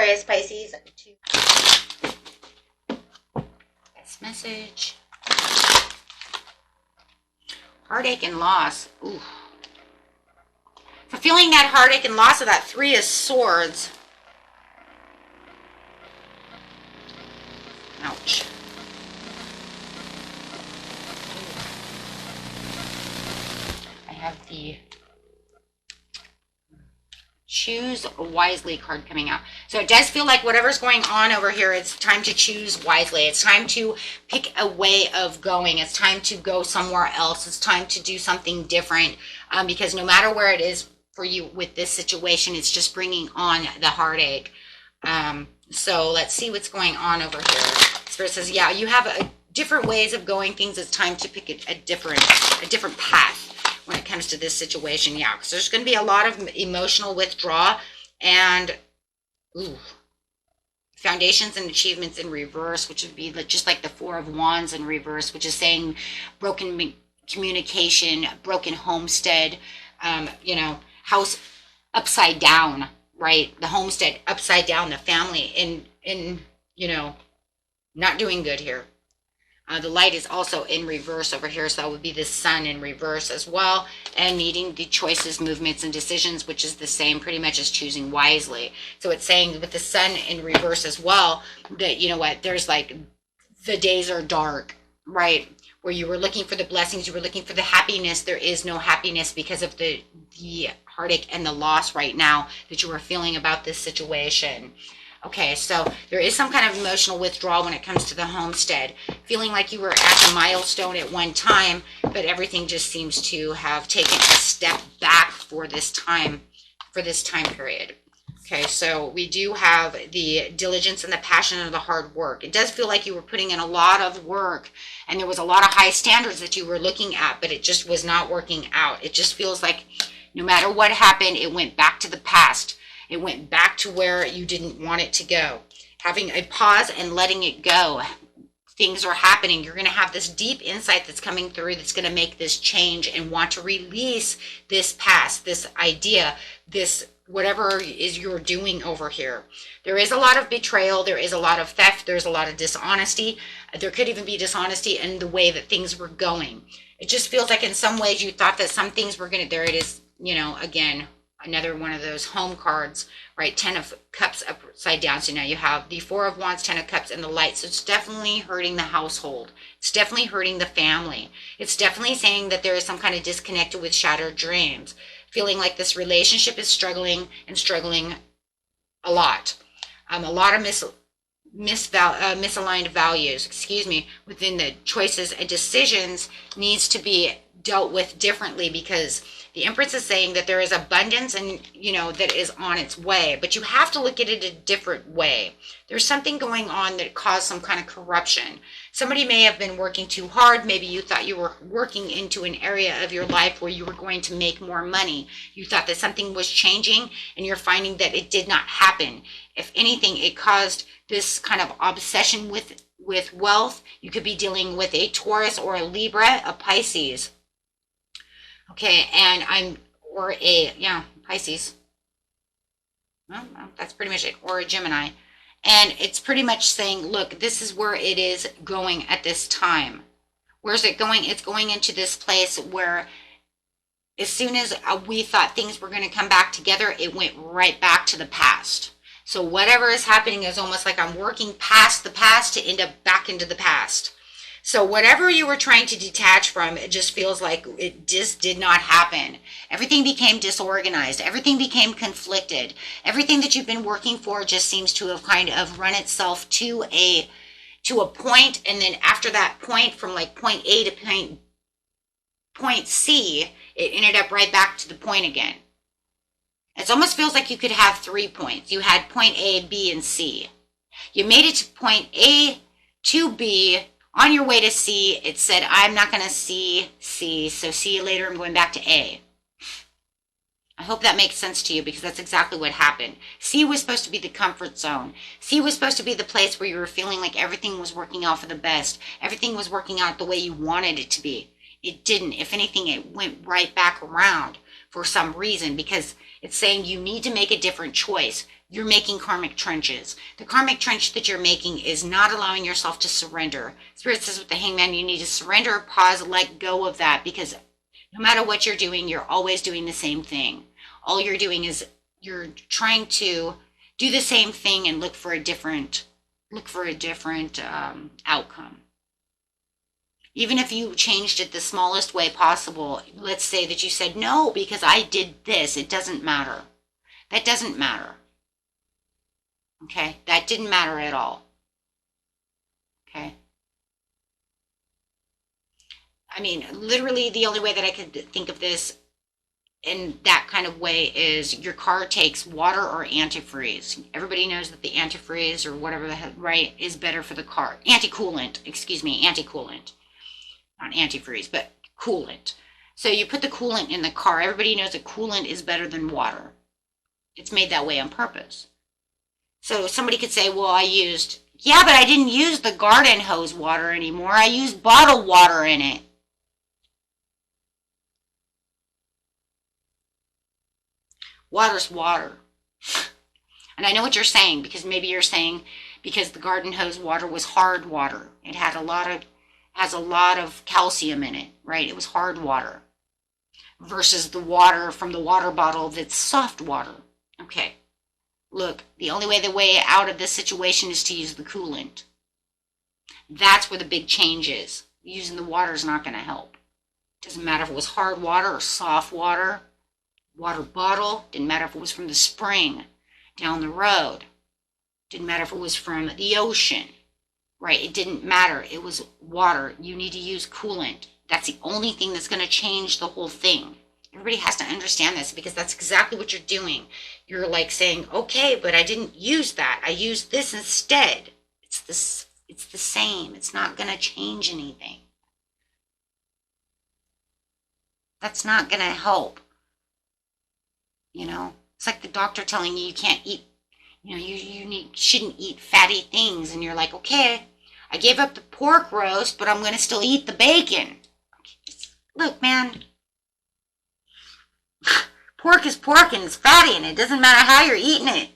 Aquarius, Pisces. This message. Heartache and loss. Ooh. For feeling that heartache and loss of that Three of Swords. Ouch. I have the Choose Wisely card coming out. So it does feel like whatever's going on over here, it's time to choose wisely. It's time to pick a way of going. It's time to go somewhere else. It's time to do something different, because no matter where it is for you with this situation, it's just bringing on the heartache. So let's see what's going on over here. Spirit says, yeah, you have different ways of going things. It's time to pick a different path when it comes to this situation. Yeah, because there's going to be a lot of emotional withdrawal and foundations and achievements in reverse, which would be just like the Four of Wands in reverse, which is saying broken communication, broken homestead, you know, house upside down, right? The homestead upside down, the family in you know, not doing good here. The light is also in reverse over here, so that would be the Sun in reverse as well, and needing the choices, movements, and decisions, which is the same pretty much as choosing wisely. So it's saying with the Sun in reverse as well, that, you know what, there's like, the days are dark, right? Where you were looking for the blessings, you were looking for the happiness, there is no happiness because of the heartache and the loss right now that you are feeling about this situation. Okay, so there is some kind of emotional withdrawal when it comes to the homestead. Feeling like you were at a milestone at one time, but everything just seems to have taken a step back for this time period. Okay, so we do have the diligence and the passion and the hard work. It does feel like you were putting in a lot of work and there was a lot of high standards that you were looking at, but it just was not working out. It just feels like no matter what happened, it went back to the past. It went back to where you didn't want it to go. Having a pause and letting it go. Things are happening. You're going to have this deep insight that's coming through that's going to make this change and want to release this past, this idea, this whatever is you're doing over here. There is a lot of betrayal. There is a lot of theft. There's a lot of dishonesty. There could even be dishonesty in the way that things were going. It just feels like in some ways you thought that some things were going to, there it is, you know, again, another one of those home cards, right? 10 of Cups upside down. So now you have the Four of Wands, 10 of Cups, and the light. So it's definitely hurting the household. It's definitely hurting the family. It's definitely saying that there is some kind of disconnect with shattered dreams. Feeling like this relationship is struggling a lot. A lot of misaligned values, within the choices and decisions needs to be dealt with differently, because the Empress is saying that there is abundance and, you know, that is on its way, but you have to look at it a different way. There's something going on that caused some kind of corruption. Somebody may have been working too hard. Maybe you thought you were working into an area of your life where you were going to make more money. You thought that something was changing and you're finding that it did not happen. If anything, it caused this kind of obsession with wealth. You could be dealing with a Taurus or a Libra, a Pisces. Okay, and Pisces. Well, that's pretty much it, or a Gemini. And it's pretty much saying, look, this is where it is going at this time. Where's it going? It's going into this place where as soon as we thought things were going to come back together, it went right back to the past. So whatever is happening is almost like I'm working past the past to end up back into the past. So whatever you were trying to detach from, it just feels like it just did not happen. Everything became disorganized. Everything became conflicted. Everything that you've been working for just seems to have kind of run itself to a point. And then after that point, from like point A to point C, it ended up right back to the point again. It almost feels like you could have 3 points. You had point A, B, and C. You made it to point A to B. On your way to C, it said, I'm not going to see C, so see you later. I'm going back to A. I hope that makes sense to you, because that's exactly what happened. C was supposed to be the comfort zone. C was supposed to be the place where you were feeling like everything was working out for the best. Everything was working out the way you wanted it to be. It didn't. If anything, it went right back around for some reason, because it's saying you need to make a different choice. you're making karmic trenches. The karmic trench that you're making is not allowing yourself to surrender. Spirit says with the Hangman, you need to surrender, pause, let go of that, because no matter what you're doing, you're always doing the same thing. All you're doing is you're trying to do the same thing and look for a different outcome. Even if you changed it the smallest way possible, let's say that you said, no, because I did this, it doesn't matter. That doesn't matter. Okay? That didn't matter at all. Okay? I mean, literally the only way that I could think of this in that kind of way is your car takes water or antifreeze. Everybody knows that the antifreeze or whatever the hell, right, is better for the car. Anti-coolant, excuse me, anti-coolant. Not antifreeze, but coolant. So you put the coolant in the car. Everybody knows that coolant is better than water. It's made that way on purpose. So somebody could say, well, yeah, but I didn't use the garden hose water anymore. I used bottled water in it. Water's water. And I know what you're saying, because maybe you're saying because the garden hose water was hard water. It had has a lot of calcium in it, right? It was hard water versus the water from the water bottle that's soft water. Okay, look, the only way out of this situation is to use the coolant. That's where the big change is. Using the water is not going to help. Doesn't matter if it was hard water or soft water, water bottle, didn't matter if it was from the spring down the road, didn't matter if it was from the ocean. Right, it didn't matter. It was water. You need to use coolant. That's the only thing that's going to change the whole thing. Everybody has to understand this, because that's exactly what you're doing. You're like saying, okay, but I didn't use that. I used this instead. It's the same. It's not going to change anything. That's not going to help. You know, it's like the doctor telling you can't eat. You know, you shouldn't eat fatty things. And you're like, okay, I gave up the pork roast, but I'm going to still eat the bacon. Look, man, pork is pork and it's fatty, and it doesn't matter how you're eating it.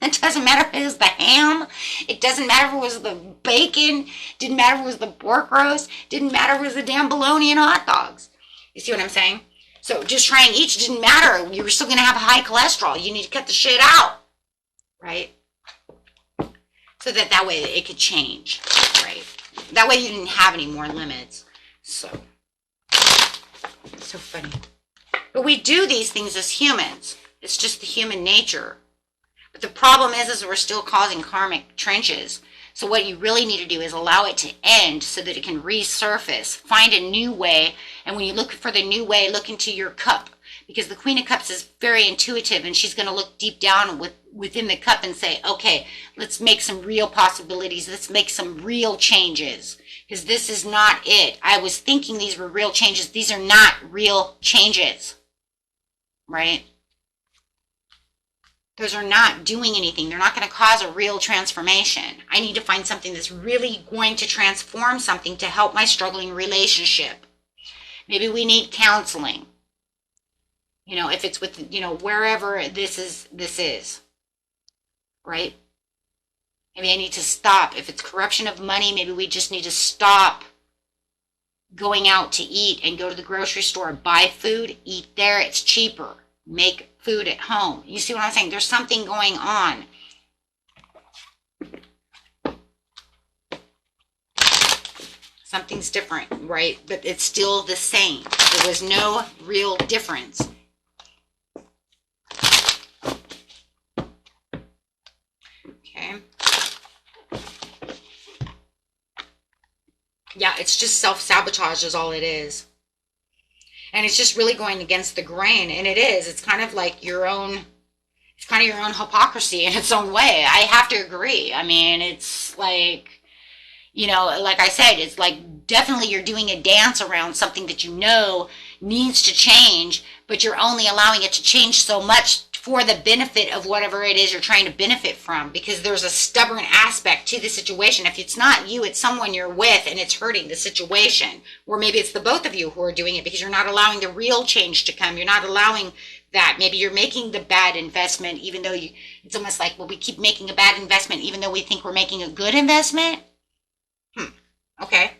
It doesn't matter if it was the ham. It doesn't matter if it was the bacon. Didn't matter if it was the pork roast. Didn't matter if it was the damn bologna and hot dogs. You see what I'm saying? So just trying each didn't matter. You were still going to have high cholesterol. You need to cut the shit out. Right? So that way it could change, right? That way you didn't have any more limits. So funny. But we do these things as humans. It's just the human nature. But the problem is we're still causing karmic trenches. So what you really need to do is allow it to end so that it can resurface. Find a new way. And when you look for the new way, look into your cup. Because the Queen of Cups is very intuitive, and she's going to look deep down within the cup and say, okay, let's make some real possibilities. Let's make some real changes, because this is not it. I was thinking these were real changes. These are not real changes, right? Those are not doing anything. They're not going to cause a real transformation. I need to find something that's really going to transform something to help my struggling relationship. Maybe we need counseling. You know, if it's with, you know, wherever this is, right? Maybe I need to stop. If it's corruption of money, maybe we just need to stop going out to eat and go to the grocery store, buy food, eat there. It's cheaper. Make food at home. You see what I'm saying? There's something going on. Something's different, right? But it's still the same. There was no real difference. Okay. Yeah, it's just self-sabotage is all it is. And it's just really going against the grain. And it is. It's kind of like your own, it's kind of your own hypocrisy in its own way. I have to agree. I mean, it's like, you know, like I said, it's like definitely you're doing a dance around something that you know needs to change, but you're only allowing it to change so much for the benefit of whatever it is you're trying to benefit from, because there's a stubborn aspect to the situation. If it's not you, it's someone you're with and it's hurting the situation. Or maybe it's the both of you who are doing it because you're not allowing the real change to come. You're not allowing that. Maybe you're making the bad investment, even though it's almost like, well, we keep making a bad investment, even though we think we're making a good investment. Okay.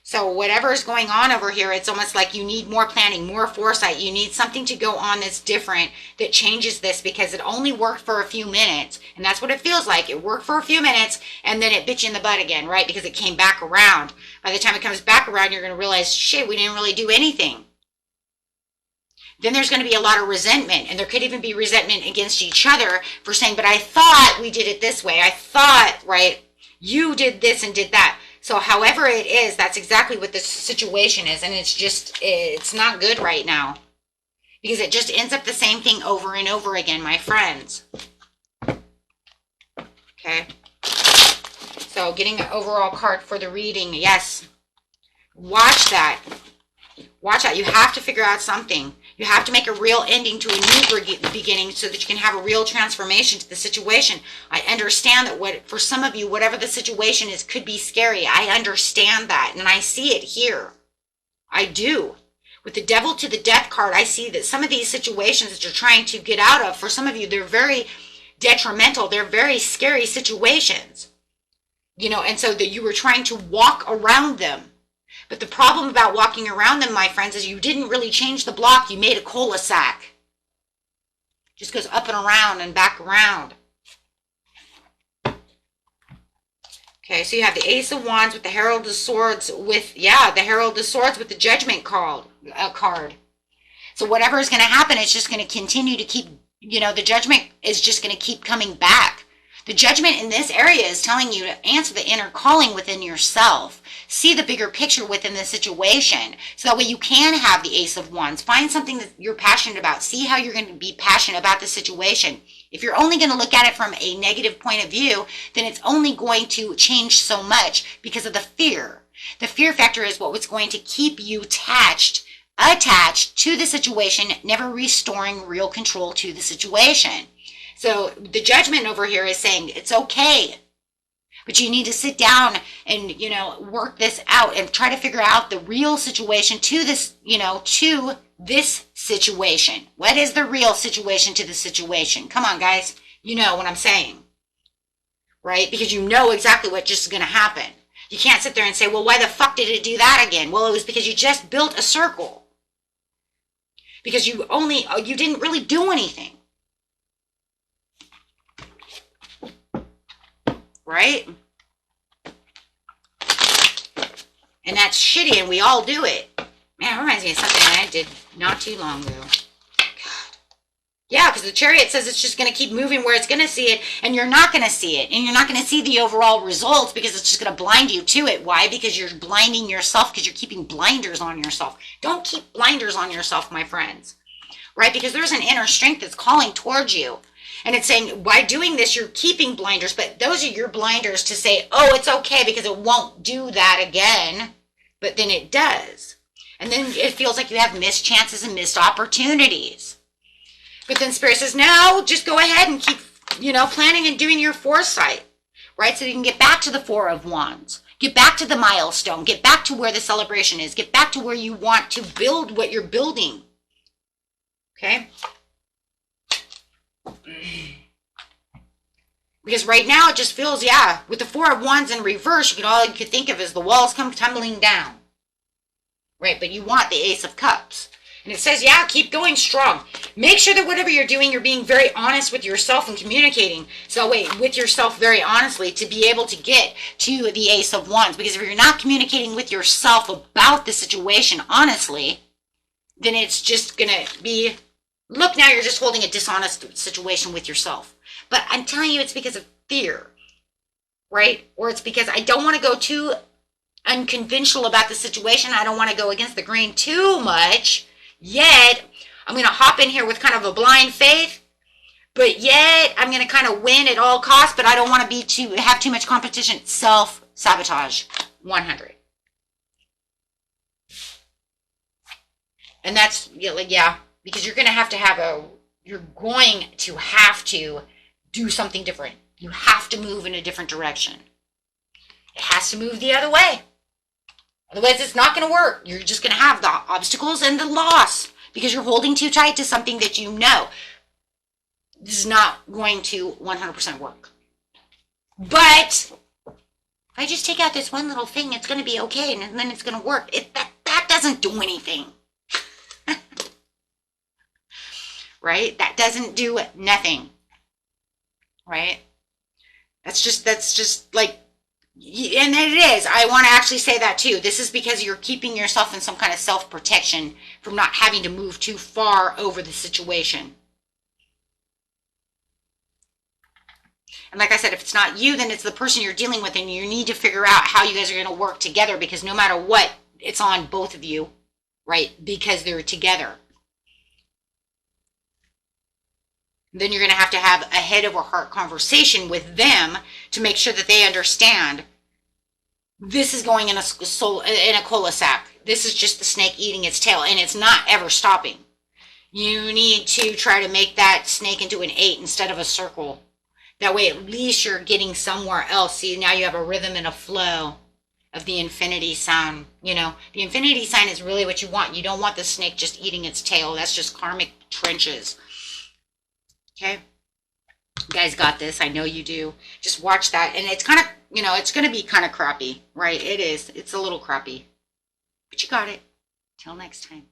So whatever is going on over here, it's almost like you need more planning, more foresight. You need something to go on that's different, that changes this, because it only worked for a few minutes. And that's what it feels like. It worked for a few minutes and then it bit you in the butt again, right? Because it came back around. By the time it comes back around, you're going to realize, shit, we didn't really do anything. Then there's going to be a lot of resentment, and there could even be resentment against each other for saying, but I thought we did it this way. I thought, right, you did this and did that. So however it is, that's exactly what this situation is. And it's not good right now, because it just ends up the same thing over and over again, my friends. Okay. So getting an overall card for the reading. Yes. Watch that. Watch out. You have to figure out something. You have to make a real ending to a new beginning so that you can have a real transformation to the situation. I understand that for some of you, whatever the situation is, could be scary. I understand that, and I see it here. I do. With the Devil to the Death card, I see that some of these situations that you're trying to get out of, for some of you, they're very detrimental. They're very scary situations. And so that you were trying to walk around them. But the problem about walking around them, my friends, is you didn't really change the block. You made a cul-de-sac. Just goes up and around and back around. Okay, so you have the Ace of Wands with the Herald of Swords with, the Herald of Swords with the Judgment card. So whatever is going to happen, it's just going to continue to keep, the Judgment is just going to keep coming back. The Judgment in this area is telling you to answer the inner calling within yourself. See the bigger picture within the situation. So that way you can have the Ace of Wands. Find something that you're passionate about. See how you're going to be passionate about the situation. If you're only going to look at it from a negative point of view, then it's only going to change so much because of the fear. The fear factor is what's going to keep you attached to the situation, never restoring real control to the situation. So the Judgment over here is saying it's okay, but you need to sit down and, work this out and try to figure out the real situation to this, to this situation. What is the real situation to the situation? Come on, guys. You know what I'm saying, right? Because you know exactly what just is going to happen. You can't sit there and say, well, why the fuck did it do that again? Well, it was because you just built a circle. Because you didn't really do anything. Right? And that's shitty, and we all do it. Man, it reminds me of something I did not too long ago. God. Yeah, because the Chariot says it's just going to keep moving where it's going to see it, and you're not going to see it. And you're not going to see the overall results because it's just going to blind you to it. Why? Because you're blinding yourself, because you're keeping blinders on yourself. Don't keep blinders on yourself, my friends. Right? Because there's an inner strength that's calling towards you. And it's saying, by doing this, you're keeping blinders, but those are your blinders to say, oh, it's okay because it won't do that again. But then it does. And then it feels like you have missed chances and missed opportunities. But then Spirit says, no, just go ahead and keep, planning and doing your foresight, right? So you can get back to the Four of Wands, get back to the milestone, get back to where the celebration is, get back to where you want to build what you're building. Okay? Because right now it just feels, with the Four of Wands in reverse, all you could think of is the walls come tumbling down. Right, but you want the Ace of Cups. And it says, keep going strong. Make sure that whatever you're doing, you're being very honest with yourself and communicating. So with yourself very honestly to be able to get to the Ace of Wands. Because if you're not communicating with yourself about the situation honestly, then it's just going to be, look, now you're just holding a dishonest situation with yourself. But I'm telling you, it's because of fear, right? Or it's because I don't want to go too unconventional about the situation. I don't want to go against the grain too much. Yet, I'm going to hop in here with kind of a blind faith. But yet, I'm going to kind of win at all costs. But I don't want to have too much competition. Self-sabotage. 100. And that's, because you're going to have to do something different. You have to move in a different direction. It has to move the other way. Otherwise, it's not going to work. You're just going to have the obstacles and the loss because you're holding too tight to something that you know this is not going to 100% work. But if I just take out this one little thing, it's going to be okay, and then it's going to work. That doesn't do anything. Right? That doesn't do nothing. Right? That's just like, and it is. I want to actually say that too. This is because you're keeping yourself in some kind of self-protection from not having to move too far over the situation. And like I said, if it's not you, then it's the person you're dealing with, and you need to figure out how you guys are going to work together, because no matter what, it's on both of you, right? Because they're together. Then you're going to have a head over heart conversation with them to make sure that they understand this is going in a cul-de-sac. This is just the snake eating its tail, and it's not ever stopping. You need to try to make that snake into an 8 instead of a circle. That way, at least you're getting somewhere else. See, now you have a rhythm and a flow of the infinity sign. You know, the infinity sign is really what you want. You don't want the snake just eating its tail. That's just karmic trenches. Okay? You guys got this. I know you do. Just watch that. And it's kind of, you know, it's going to be kind of crappy, right? It is. It's a little crappy. But you got it. Till next time.